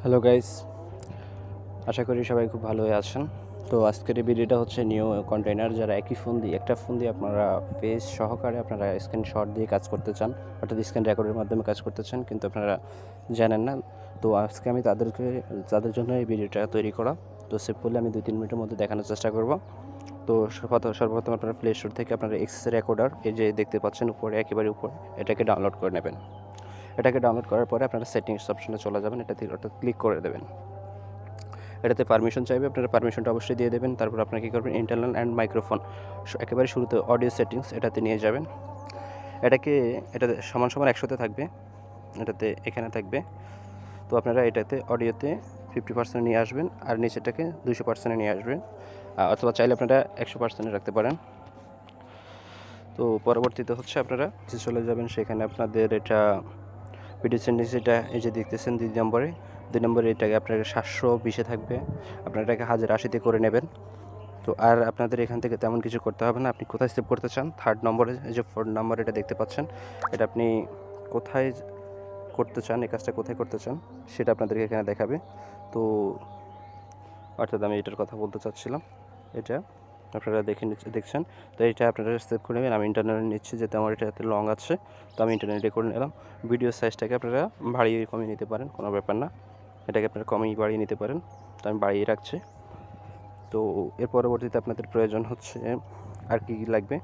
Hello guys, আশা করি সবাই খুব ভালোই আছেন। তো আজকের এই ভিডিওটা হচ্ছে নিউ কন্টেইনার। যারা একই ফোন দিয়ে একটা ফোন দিয়ে আপনারা ফেস সহকারে আপনারা স্ক্রিনশট দিয়ে কাজ করতে চান, অর্থাৎ স্ক্রিন রেকর্ডের মাধ্যমে কাজ করতে চান, কিন্তু আপনারা জানেন না। তো আজকে আমি তাদের জন্য এই ভিডিওটা তৈরি করা। তো সিম্পলি আমি 2-3 মিনিটের মধ্যে দেখানোর চেষ্টা করব। তো সর্বপ্রথম আপনারা প্লে স্টোর থেকে আপনারা এক্স রেকর্ডার, এই যে দেখতে পাচ্ছেন উপরে, একেবারে উপরে, এটাকে ডাউনলোড করে নেবেন। এটাকে ডাউনলোড করার পরে আপনারা সেটিংস অপশনে চলে যাবেন, এটাতে ক্লিক করে দেবেন। এটাতে পারমিশন চাইবে, আপনারা পারমিশনটা অবশ্যই দিয়ে দেবেন। তারপর আপনারা কী করবেন, ইন্টারনাল অ্যান্ড মাইক্রোফোন একেবারে শুরুতে অডিও সেটিংস এটাতে নিয়ে যাবেন। এটাতে সমান 100তে থাকবে, এখানে থাকবে। তো আপনারা এটাতে অডিওতে 50% নিয়ে আসবেন, আর নিচেটাকে 200% নিয়ে আসবেন, অথবা চাইলে আপনারা 100% রাখতে পারেন। তো পরবর্তীতে হচ্ছে আপনারা চলে যাবেন, সেখানে আপনাদের এটা ভিডিও সেটিংস, এটা এই যে দেখতেছেন 2 নম্বরে এটাকে আপনার 720-এ থাকবে, আপনারা এটাকে 1080-তে করে নেবেন। তো আর আপনাদের এখান থেকে তেমন কিছু করতে হবে না। আপনি কোথায় সেভ করতে চান, 3rd নম্বরে এই যে 4 নম্বর এটা দেখতে পাচ্ছেন, এটা আপনি কোথায় করতে চান, এই কাজটা কোথায় করতে চান সেটা আপনাদেরকে এখানে দেখাবে। তো অর্থাৎ আমি এটার কথা বলতে চাচ্ছিলাম, এটা আপনারা দেখছেন। তো এটা আপনারা সেভ করে নেবেন। আমি ইন্টারনেটে নিচ্ছি, যেহেতু আমার এটা এত লং আছে, তো আমি ইন্টারনেটে করে নিলাম। ভিডিও সাইজটাকে আপনারা বাড়িয়ে কমিয়ে নিতে পারেন, কোনো ব্যাপার না। এটাকে আপনারা কমিয়ে বাড়িয়ে নিতে পারেন, তো আমি বাড়িয়ে রাখছি। তো এর পরবর্তীতে আপনাদের প্রয়োজন হচ্ছে আর কি লাগবে।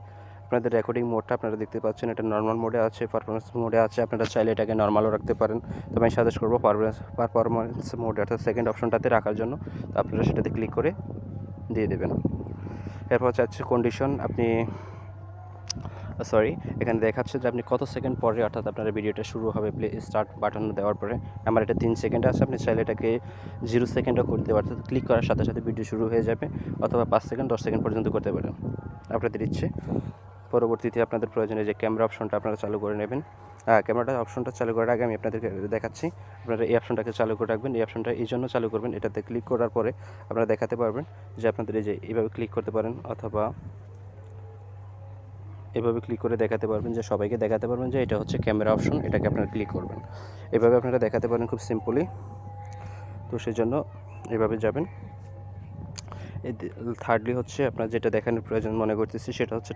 আপনাদের রেকর্ডিং মোডটা আপনারা দেখতে পাচ্ছেন, এটা নর্মাল মোডে আছে, পারফরমেন্স মোডে আছে। আপনারা চাইলে এটাকে নর্মালও রাখতে পারেন। তো আমি সাজেস্ট করবো পারফরমেন্স মোডে, অর্থাৎ সেকেন্ড অপশনটাতে রাখার জন্য। তো আপনারা সেটাতে ক্লিক করে দিয়ে দেবেন। এরপর চাচ্ছে কন্ডিশন, আপনি এখানে দেখাচ্ছে যে আপনি কত সেকেন্ড পরে, অর্থাৎ আপনার ভিডিওটা শুরু হবে প্লে স্টার্ট বাটন দেওয়ার পরে। আমার এটা 3 সেকেন্ড আছে, আপনি চাইলে এটাকে 0 সেকেন্ডও করে দিতে পারেন, ক্লিক করার সাথে সাথে ভিডিও শুরু হয়ে যাবে, অথবা 5 সেকেন্ড 10 সেকেন্ড পর্যন্ত করতে পারেন, আপনাদের ইচ্ছে। পরবর্তীতে আপনাদের প্রয়োজনে যে ক্যামেরা অপশনটা আপনারা চালু করে নেবেন। ক্যামেরাটা অপশনটা চালু করার আগে আমি আপনাদেরকে দেখাচ্ছি। আপনারা এই অপশনটাকে চালু করে রাখবেন। এই অপশনটা এই জন্য চালু করবেন, এটাতে ক্লিক করার পরে আপনারা দেখাতে পারবেন যে আপনাদের এই যে এইভাবে ক্লিক করতে পারেন, অথবা এভাবে ক্লিক করে দেখাতে পারবেন, যে সবাইকে দেখাতে পারবেন যে এটা হচ্ছে ক্যামেরা অপশন, এটাকে আপনারা ক্লিক করবেন। এভাবে আপনারা দেখাতে পারেন খুব সিম্পলি। তো সেই জন্য এভাবে যাবেন। এই থার্ডলি হচ্ছে আপনার যেটা দেখানোর প্রয়োজন মনে করতেছি, সেটা হচ্ছে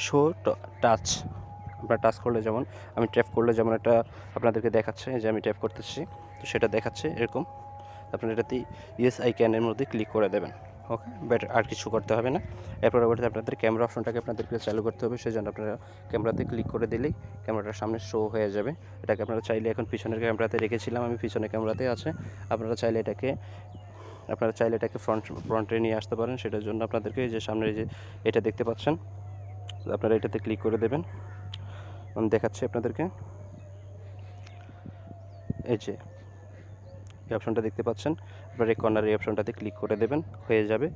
শো টাচ। আপনারা টাচ করলে, যেমন আমি ট্যাপ করলে যেমন এটা আপনাদেরকে দেখাচ্ছে, যে আমি ট্যাপ করতেছি, তো সেটা দেখাচ্ছে এরকম। আপনারা এটাতে ইয়েস আই ক্যানের মধ্যে ক্লিক করে দেবেন। ওকে, বেটার, আর কিছু করতে হবে না। এরপর আপনাদের ক্যামেরা অপশনটাকে আপনাদেরকে চালু করতে হবে। সেই জন্য আপনারা ক্যামেরাতে ক্লিক করে দিলেই ক্যামেরাটার সামনে শো হয়ে যাবে। এটাকে আপনারা চাইলে, এখন পিছনের ক্যামেরাতে রেখেছিলাম আমি, পিছনের ক্যামেরাতে আছে, আপনারা চাইলে এটাকে ফ্রন্টে নিয়ে আসতে পারেন। সেটার জন্য আপনাদেরকে যে সামনে যে এটা দেখতে পাচ্ছেন, আপনারা এটাতে ক্লিক করে দেবেন। আমি দেখাচ্ছি আপনাদেরকে, এই যে এই অপশনটা দেখতে পাচ্ছেন, আপনারা এই কর্নার এই অপশনটাতে ক্লিক করে দেবেন, হয়ে যাবে।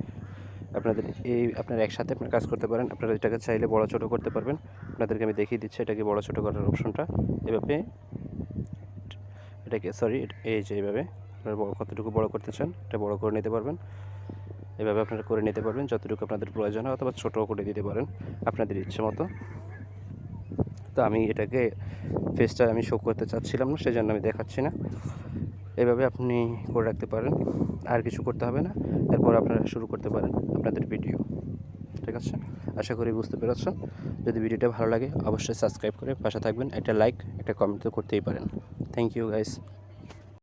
আপনারা একসাথে আপনারা কাজ করতে পারেন। আপনারা এটাকে চাইলে বড় ছোটো করতে পারবেন। আপনাদেরকে আমি দেখিয়ে দিচ্ছি এটাকে বড় ছোটো করার অপশনটা। এভাবে এই যে এইভাবে আপনারা কতটুকু বড় করতে চান, এটা বড় করে নিতে পারবেন। এভাবে আপনারা করে নিতে পারবেন যতটুকু আপনাদের প্রয়োজন হয়, অথবা ছোটও করে দিতে পারেন আপনাদের ইচ্ছে মতো। তো আমি এটাকে ফেসটা আমি শো করতে চাচ্ছিলাম না, সেজন্য আমি দেখাচ্ছি না। এভাবে আপনি করে রাখতে পারেন, আর কিছু করতে হবে না। এরপর আপনারা শুরু করতে পারেন আপনাদের ভিডিও। ঠিক আছে, আশা করি বুঝতে পেরেছেন। যদি ভিডিওটা ভালো লাগে অবশ্যই সাবস্ক্রাইব করে পাশে থাকবেন। একটা লাইক, একটা কমেন্ট তো করতেই পারেন। Thank you guys.